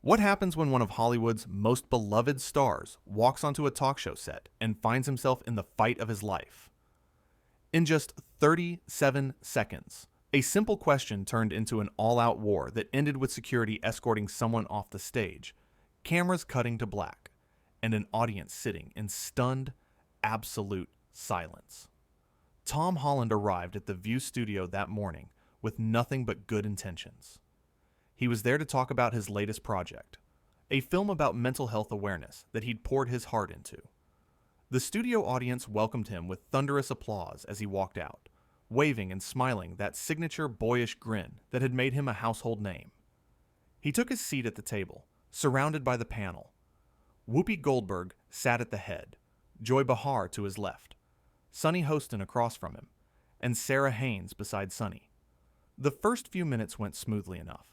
What happens when one of Hollywood's most beloved stars walks onto a talk show set and finds himself in the fight of his life? In just 37 seconds, a simple question turned into an all-out war that ended with security escorting someone off the stage, cameras cutting to black, and an audience sitting in stunned, absolute silence. Tom Holland arrived at the View studio that morning with nothing but good intentions. He was there to talk about his latest project, a film about mental health awareness that he'd poured his heart into. The studio audience welcomed him with thunderous applause as he walked out, waving and smiling that signature boyish grin that had made him a household name. He took his seat at the table, surrounded by the panel. Whoopi Goldberg sat at the head, Joy Behar to his left, Sonny Hostin across from him, and Sarah Haynes beside Sonny. The first few minutes went smoothly enough.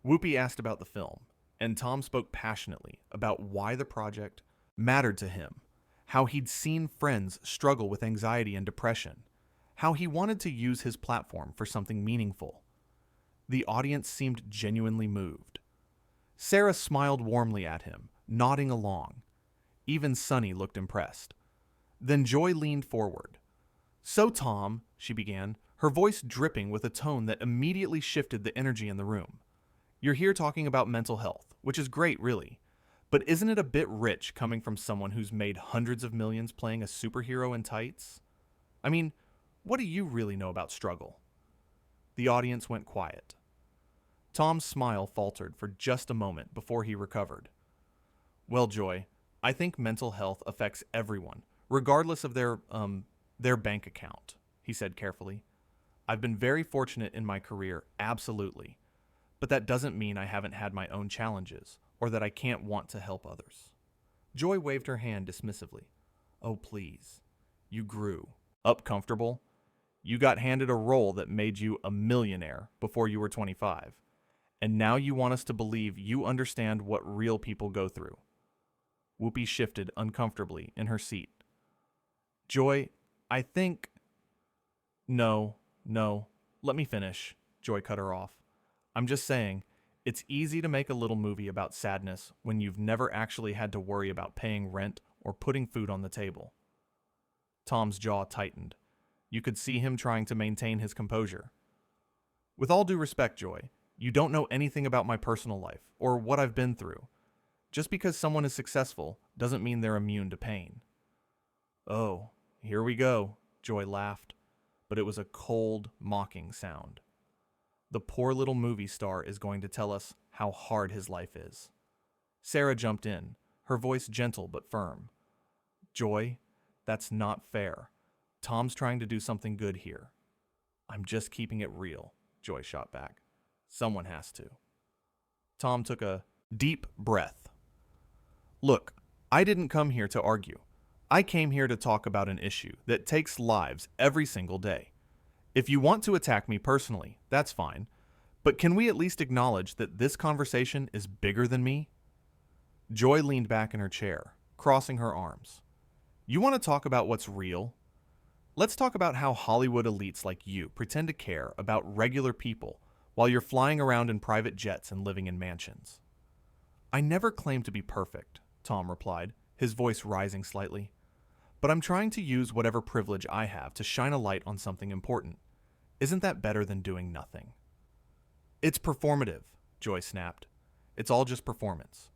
Whoopi asked about the film, and Tom spoke passionately about why the project mattered to him, how he'd seen friends struggle with anxiety and depression, how he wanted to use his platform for something meaningful. The audience seemed genuinely moved. Sarah smiled warmly at him, nodding along. Even Sonny looked impressed. Then Joy leaned forward. "So, Tom," she began, her voice dripping with a tone that immediately shifted the energy in the room. "You're here talking about mental health, which is great, really. But isn't it a bit rich coming from someone who's made hundreds of millions playing a superhero in tights? I mean, what do you really know about struggle?" The audience went quiet. Tom's smile faltered for just a moment before he recovered. "Well, Joy, I think mental health affects everyone, regardless of their bank account," he said carefully. "I've been very fortunate in my career, absolutely. But that doesn't mean I haven't had my own challenges, or that I can't want to help others." Joy waved her hand dismissively. "Oh, please. You grew. Up comfortable. You got handed a role that made you a millionaire before you were 25. And now you want us to believe you understand what real people go through." Whoopi shifted uncomfortably in her seat. "Joy, I think—" No, let me finish," Joy cut her off. "I'm just saying, it's easy to make a little movie about sadness when you've never actually had to worry about paying rent or putting food on the table." Tom's jaw tightened. You could see him trying to maintain his composure. "With all due respect, Joy, you don't know anything about my personal life or what I've been through. Just because someone is successful doesn't mean they're immune to pain." "Oh, here we go," Joy laughed, but it was a cold, mocking sound. "The poor little movie star is going to tell us how hard his life is." Sarah jumped in, her voice gentle but firm. "Joy, that's not fair. Tom's trying to do something good here." "I'm just keeping it real," Joy shot back. "Someone has to." Tom took a deep breath. "Look, I didn't come here to argue. I came here to talk about an issue that takes lives every single day. If you want to attack me personally, that's fine. But can we at least acknowledge that this conversation is bigger than me?" Joy leaned back in her chair, crossing her arms. "You want to talk about what's real? Let's talk about how Hollywood elites like you pretend to care about regular people while you're flying around in private jets and living in mansions." "I never claimed to be perfect," Tom replied, his voice rising slightly. "But I'm trying to use whatever privilege I have to shine a light on something important. Isn't that better than doing nothing?" "It's performative," Joy snapped. "It's all just performance.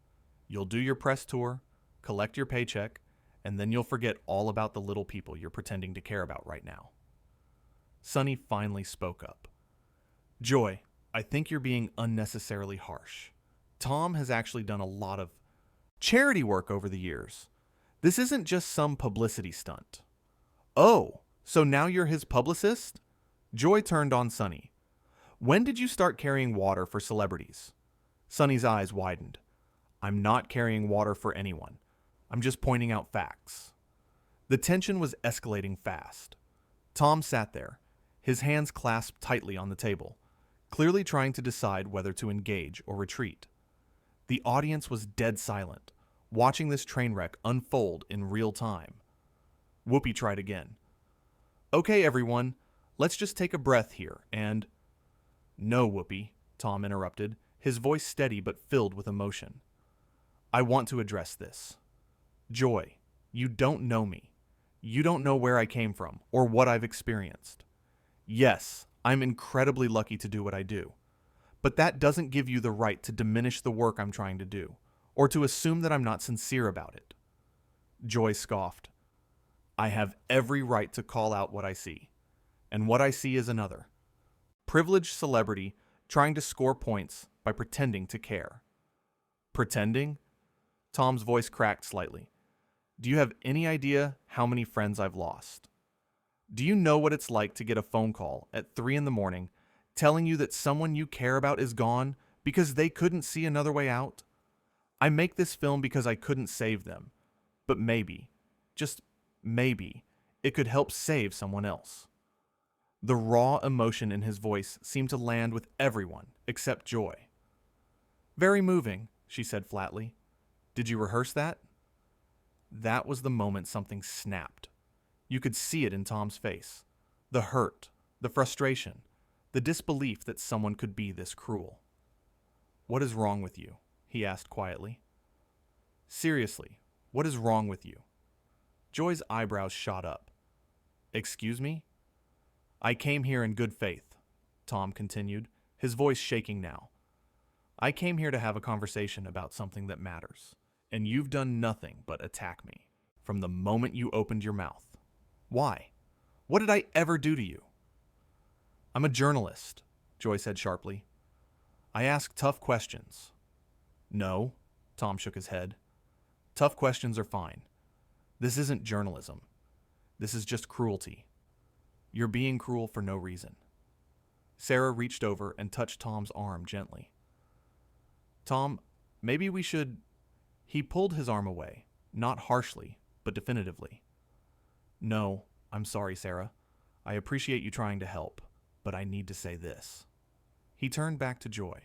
You'll do your press tour, collect your paycheck, and then you'll forget all about the little people you're pretending to care about right now." Sonny finally spoke up. "Joy, I think you're being unnecessarily harsh. Tom has actually done a lot of charity work over the years. This isn't just some publicity stunt." "Oh, so now you're his publicist?" Joy turned on Sonny. "When did you start carrying water for celebrities?" Sonny's eyes widened. "I'm not carrying water for anyone. I'm just pointing out facts." The tension was escalating fast. Tom sat there, his hands clasped tightly on the table, clearly trying to decide whether to engage or retreat. The audience was dead silent, watching this train wreck unfold in real time. Whoopi tried again. "Okay, everyone, let's just take a breath here and—" "No, Whoopi," Tom interrupted, his voice steady but filled with emotion. I want to address this. Joy, you don't know me. You don't know where I came from or what I've experienced. Yes, I'm incredibly lucky to do what I do, but that doesn't give you the right to diminish the work I'm trying to do, or to assume that I'm not sincere about it. Joy scoffed. I have every right to call out what I see, and what I see is another. Privileged celebrity trying to score points by pretending to care. Pretending? Tom's voice cracked slightly. Do you have any idea how many friends I've lost? Do you know what it's like to get a phone call at 3 in the morning telling you that someone you care about is gone because they couldn't see another way out? I make this film because I couldn't save them, but maybe, just maybe, it could help save someone else. The raw emotion in his voice seemed to land with everyone except Joy. Very moving, she said flatly. Did you rehearse that? That was the moment something snapped. You could see it in Tom's face. The hurt, the frustration, the disbelief that someone could be this cruel. What is wrong with you? He asked quietly. Seriously, what is wrong with you? Joy's eyebrows shot up. Excuse me? I came here in good faith, Tom continued, his voice shaking now. I came here to have a conversation about something that matters, and you've done nothing but attack me from the moment you opened your mouth. Why? What did I ever do to you? I'm a journalist, Joy said sharply. I ask tough questions. No, Tom shook his head. Tough questions are fine. This isn't journalism. This is just cruelty. You're being cruel for no reason. Sarah reached over and touched Tom's arm gently. Tom, maybe we should... He pulled his arm away, not harshly, but definitively. No, I'm sorry, Sarah. I appreciate you trying to help, but I need to say this. He turned back to Joy.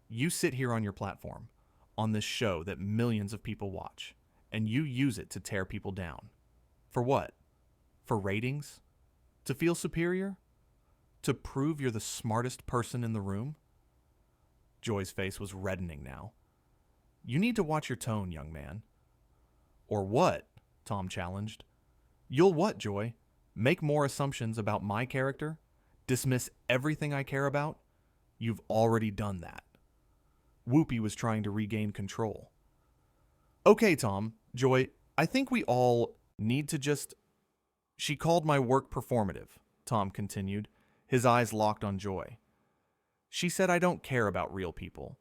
You sit here on your platform, on this show that millions of people watch, and you use it to tear people down. For what? For ratings? To feel superior? To prove you're the smartest person in the room? Joy's face was reddening now. You need to watch your tone, young man. Or what? Tom challenged. You'll what, Joy? Make more assumptions about my character? Dismiss everything I care about? You've already done that. Whoopi was trying to regain control. Okay, Tom, Joy, I think we all need to just... She called my work performative, Tom continued, his eyes locked on Joy. She said I don't care about real people.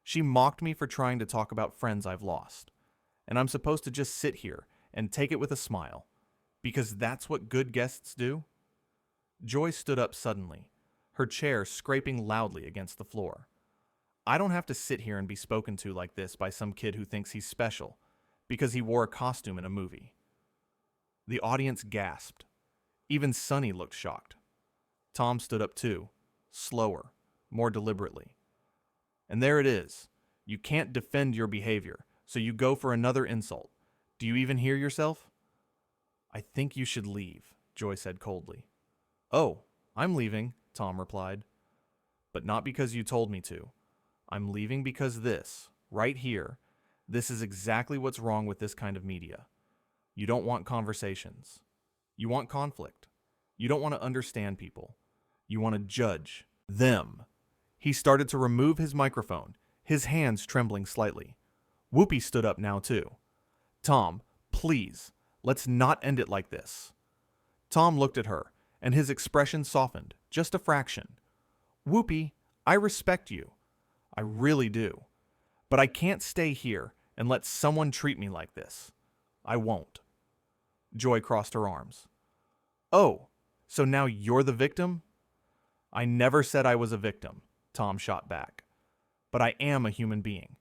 She mocked me for trying to talk about friends I've lost, and I'm supposed to just sit here and take it with a smile, because that's what good guests do? Joy stood up suddenly, her chair scraping loudly against the floor. I don't have to sit here and be spoken to like this by some kid who thinks he's special because he wore a costume in a movie. The audience gasped. Even Sonny looked shocked. Tom stood up too, slower, more deliberately. And there it is. You can't defend your behavior, so you go for another insult. Do you even hear yourself? I think you should leave, Joy said coldly. Oh, I'm leaving, Tom replied. But not because you told me to. I'm leaving because this, right here, this is exactly what's wrong with this kind of media. You don't want conversations. You want conflict. You don't want to understand people. You want to judge them. He started to remove his microphone, his hands trembling slightly. Whoopi stood up now too. Tom, please, let's not end it like this. Tom looked at her, and his expression softened, just a fraction. Whoopi, I respect you. I really do. But I can't stay here and let someone treat me like this. I won't. Joy crossed her arms. Oh, so now you're the victim? I never said I was a victim, Tom shot back. But I am a human being,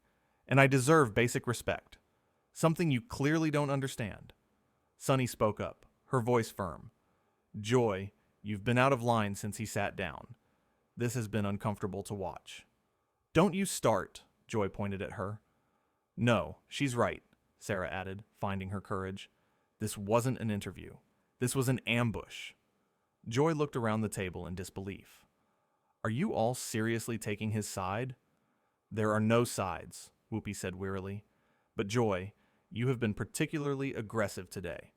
and I deserve basic respect. Something you clearly don't understand. Sonny spoke up, her voice firm. Joy, you've been out of line since he sat down. This has been uncomfortable to watch. Don't you start, Joy pointed at her. No, she's right, Sarah added, finding her courage. This wasn't an interview. This was an ambush. Joy looked around the table in disbelief. Are you all seriously taking his side? There are no sides, Whoopi said wearily. But Joy, you have been particularly aggressive today.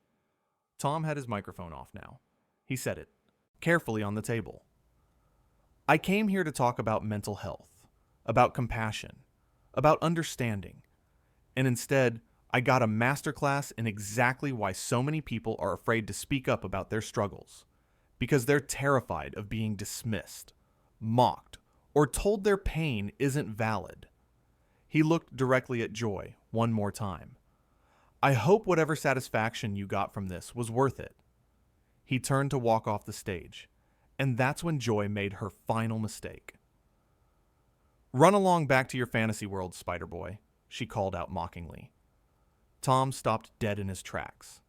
Tom had his microphone off now. He set it, carefully on the table. I came here to talk about mental health, about compassion, about understanding. And instead, I got a masterclass in exactly why so many people are afraid to speak up about their struggles. Because they're terrified of being dismissed, mocked, or told their pain isn't valid. He looked directly at Joy one more time. I hope whatever satisfaction you got from this was worth it. He turned to walk off the stage, and that's when Joy made her final mistake. Run along back to your fantasy world, Spider-Boy, she called out mockingly. Tom stopped dead in his tracks.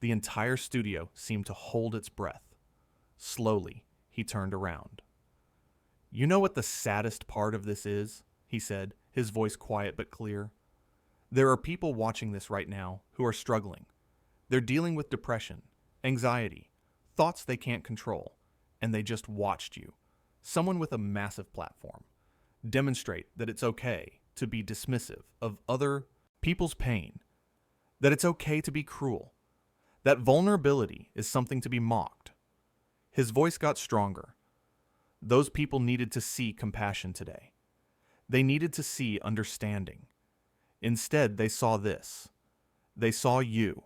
The entire studio seemed to hold its breath. Slowly, he turned around. You know what the saddest part of this is? He said, his voice quiet but clear. There are people watching this right now who are struggling. They're dealing with depression, anxiety, thoughts they can't control, and they just watched you, someone with a massive platform, demonstrate that it's okay to be dismissive of other people's pain, that it's okay to be cruel, that vulnerability is something to be mocked. His voice got stronger. Those people needed to see compassion today. They needed to see understanding. Instead, they saw this. They saw you.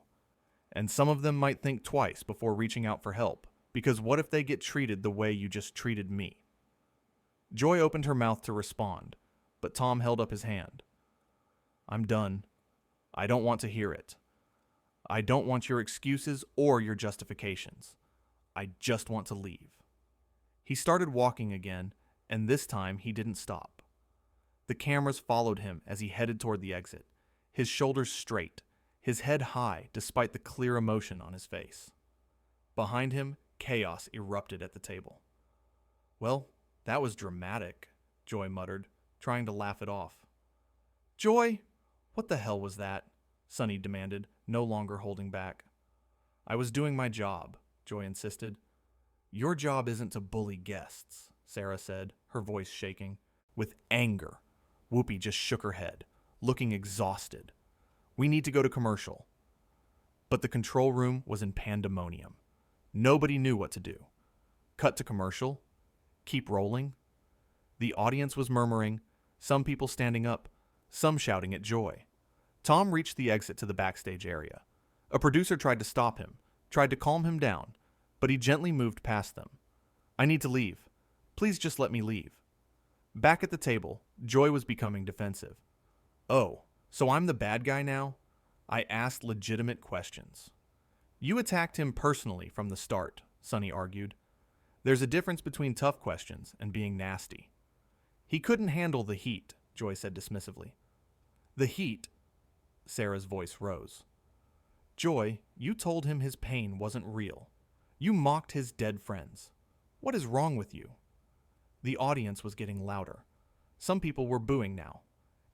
And some of them might think twice before reaching out for help, because what if they get treated the way you just treated me? Joy opened her mouth to respond, but Tom held up his hand. I'm done. I don't want to hear it. I don't want your excuses or your justifications. I just want to leave. He started walking again, and this time he didn't stop. The cameras followed him as he headed toward the exit, his shoulders straight, his head high despite the clear emotion on his face. Behind him, chaos erupted at the table. Well, that was dramatic, Joy muttered, trying to laugh it off. Joy, what the hell was that? Sonny demanded, no longer holding back. I was doing my job, Joy insisted. Your job isn't to bully guests, Sarah said, her voice shaking. With anger, Whoopi just shook her head, looking exhausted. We need to go to commercial. But the control room was in pandemonium. Nobody knew what to do. Cut to commercial? Keep rolling? The audience was murmuring, some people standing up, some shouting at Joy. Tom reached the exit to the backstage area. A producer tried to stop him, tried to calm him down, but he gently moved past them. I need to leave. Please just let me leave. Back at the table, Joy was becoming defensive. Oh, so I'm the bad guy now? I asked legitimate questions. You attacked him personally from the start, Sonny argued. There's a difference between tough questions and being nasty. He couldn't handle the heat, Joy said dismissively. The heat? Sarah's voice rose. Joy, you told him his pain wasn't real. You mocked his dead friends. What is wrong with you? The audience was getting louder. Some people were booing now.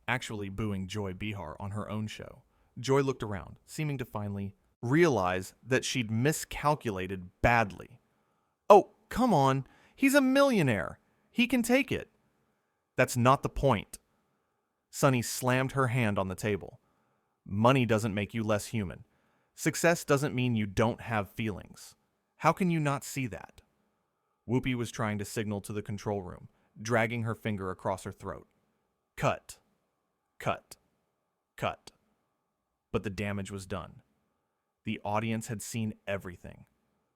Actually booing Joy Behar on her own show. Joy looked around, seeming to finally realize that she'd miscalculated badly. Oh, come on. He's a millionaire. He can take it. That's not the point. Sonny slammed her hand on the table. Money doesn't make you less human. Success doesn't mean you don't have feelings. How can you not see that? Whoopi was trying to signal to the control room, dragging her finger across her throat. Cut. Cut. Cut. But the damage was done. The audience had seen everything.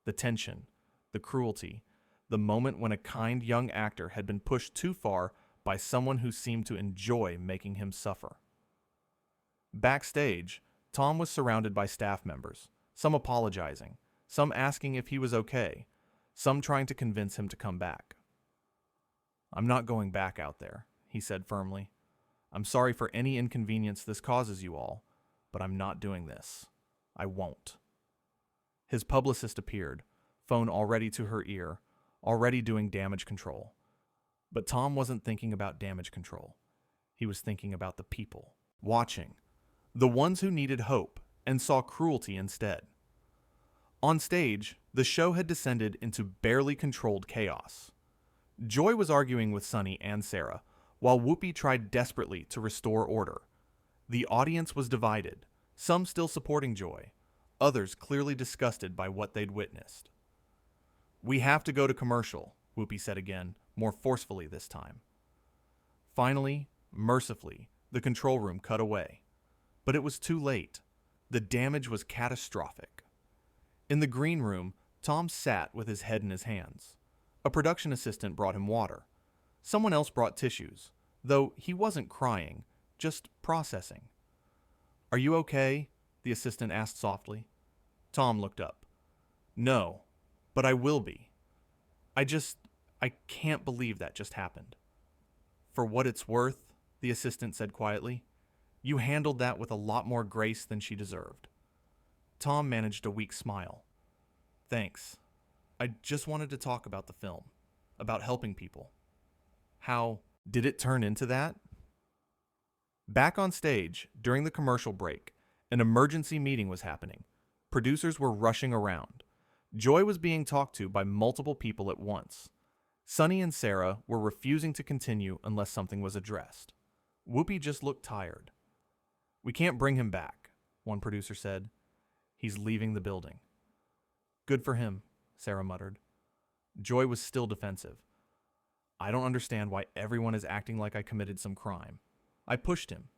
The tension, the cruelty, the moment when a kind young actor had been pushed too far by someone who seemed to enjoy making him suffer. Backstage, Tom was surrounded by staff members, some apologizing, some asking if he was okay, some trying to convince him to come back. I'm not going back out there, he said firmly. I'm sorry for any inconvenience this causes you all, but I'm not doing this. I won't. His publicist appeared, phone already to her ear, already doing damage control. But Tom wasn't thinking about damage control. He was thinking about the people, watching, the ones who needed hope and saw cruelty instead. On stage, the show had descended into barely controlled chaos. Joy was arguing with Sunny and Sarah, while Whoopi tried desperately to restore order. The audience was divided, some still supporting Joy, others clearly disgusted by what they'd witnessed. "We have to go to commercial," Whoopi said again, more forcefully this time. Finally, mercifully, the control room cut away. But it was too late. The damage was catastrophic. In the green room, Tom sat with his head in his hands. A production assistant brought him water. Someone else brought tissues, though he wasn't crying, just processing. "Are you okay?" the assistant asked softly. Tom looked up. "No, but I will be. I can't believe that just happened." "For what it's worth," the assistant said quietly, "you handled that with a lot more grace than she deserved." Tom managed a weak smile. "Thanks. I just wanted to talk about the film, about helping people." "How did it turn into that?" Back on stage, during the commercial break, an emergency meeting was happening. Producers were rushing around. Joy was being talked to by multiple people at once. Sunny and Sarah were refusing to continue unless something was addressed. Whoopi just looked tired. "We can't bring him back," one producer said. "He's leaving the building." "Good for him," Sarah muttered. Joy was still defensive. "I don't understand why everyone is acting like I committed some crime. I pushed him.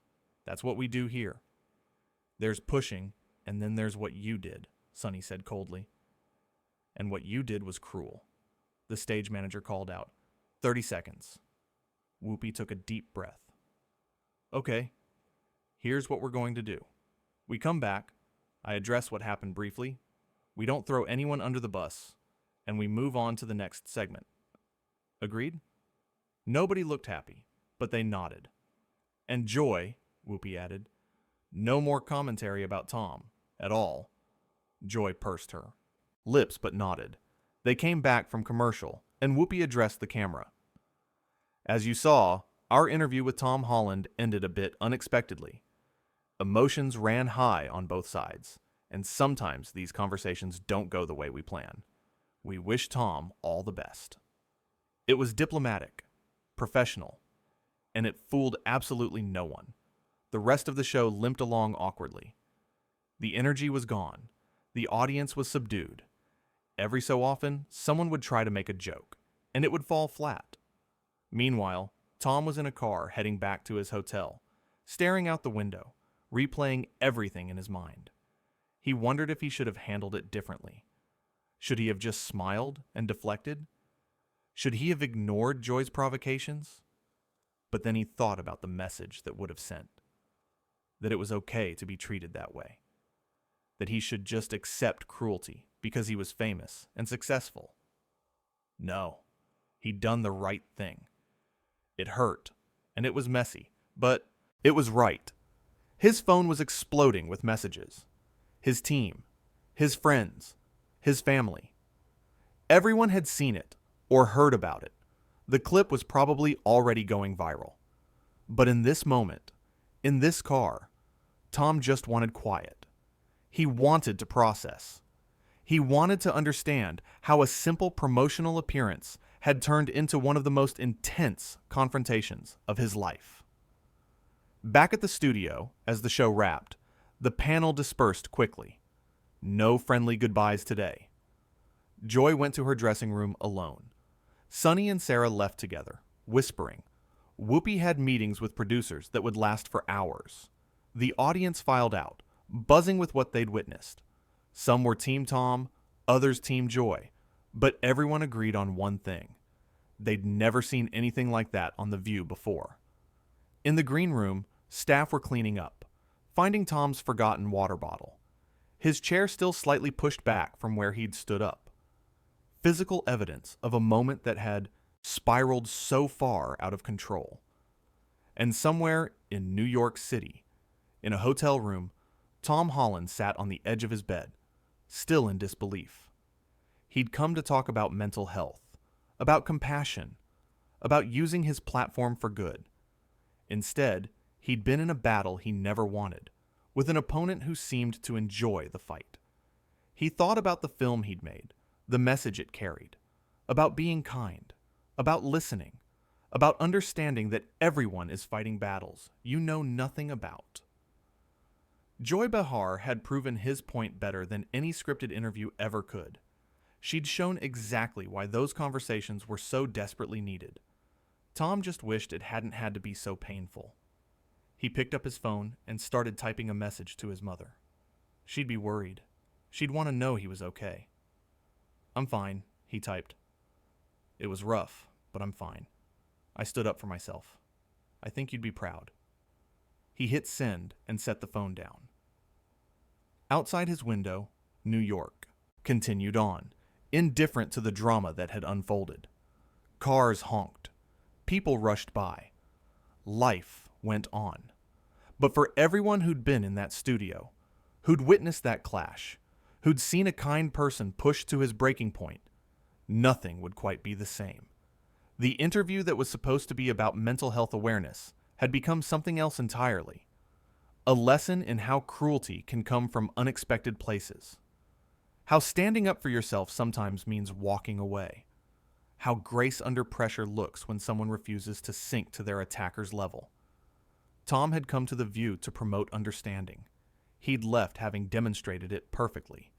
That's what we do here." "There's pushing, and then there's what you did," Sunny said coldly. "And what you did was cruel," the stage manager called out. 30 seconds. Whoopi took a deep breath. "Okay, here's what we're going to do. We come back, I address what happened briefly, we don't throw anyone under the bus, and we move on to the next segment. Agreed?" Nobody looked happy, but they nodded. "And Joy," Whoopi added, "no more commentary about Tom, at all." Joy pursed her lips but nodded. They came back from commercial, and Whoopi addressed the camera. "As you saw, our interview with Tom Holland ended a bit unexpectedly. Emotions ran high on both sides, and sometimes these conversations don't go the way we plan. We wish Tom all the best." It was diplomatic, professional, and it fooled absolutely no one. The rest of the show limped along awkwardly. The energy was gone. The audience was subdued. Every so often, someone would try to make a joke, and it would fall flat. Meanwhile, Tom was in a car heading back to his hotel, staring out the window, replaying everything in his mind. He wondered if he should have handled it differently. Should he have just smiled and deflected? Should he have ignored Joy's provocations? But then he thought about the message that would have sent. That it was okay to be treated that way. That he should just accept cruelty because he was famous and successful. No, he'd done the right thing. It hurt, and it was messy, but it was right. His phone was exploding with messages. His team, his friends, his family. Everyone had seen it or heard about it. The clip was probably already going viral. But in this moment, in this car, Tom just wanted quiet. He wanted to process. He wanted to understand how a simple promotional appearance had turned into one of the most intense confrontations of his life. Back at the studio, as the show wrapped, the panel dispersed quickly. No friendly goodbyes today. Joy went to her dressing room alone. Sunny and Sarah left together, whispering. Whoopi had meetings with producers that would last for hours. The audience filed out, buzzing with what they'd witnessed. Some were Team Tom, others Team Joy, but everyone agreed on one thing. They'd never seen anything like that on The View before. In the green room, staff were cleaning up, finding Tom's forgotten water bottle. His chair still slightly pushed back from where he'd stood up. Physical evidence of a moment that had spiraled so far out of control. And somewhere in New York City, in a hotel room, Tom Holland sat on the edge of his bed, still in disbelief. He'd come to talk about mental health, about compassion, about using his platform for good. Instead, he'd been in a battle he never wanted, with an opponent who seemed to enjoy the fight. He thought about the film he'd made, the message it carried, about being kind, about listening, about understanding that everyone is fighting battles you know nothing about. Joy Behar had proven his point better than any scripted interview ever could. She'd shown exactly why those conversations were so desperately needed. Tom just wished it hadn't had to be so painful. He picked up his phone and started typing a message to his mother. She'd be worried. She'd want to know he was okay. "I'm fine," he typed. "It was rough, but I'm fine. I stood up for myself. I think you'd be proud." He hit send and set the phone down. Outside his window, New York continued on, indifferent to the drama that had unfolded. Cars honked. People rushed by. Life went on. But for everyone who'd been in that studio, who'd witnessed that clash, who'd seen a kind person pushed to his breaking point, nothing would quite be the same. The interview that was supposed to be about mental health awareness had become something else entirely. A lesson in how cruelty can come from unexpected places. How standing up for yourself sometimes means walking away. How grace under pressure looks when someone refuses to sink to their attacker's level. Tom had come to the View to promote understanding. He'd left having demonstrated it perfectly.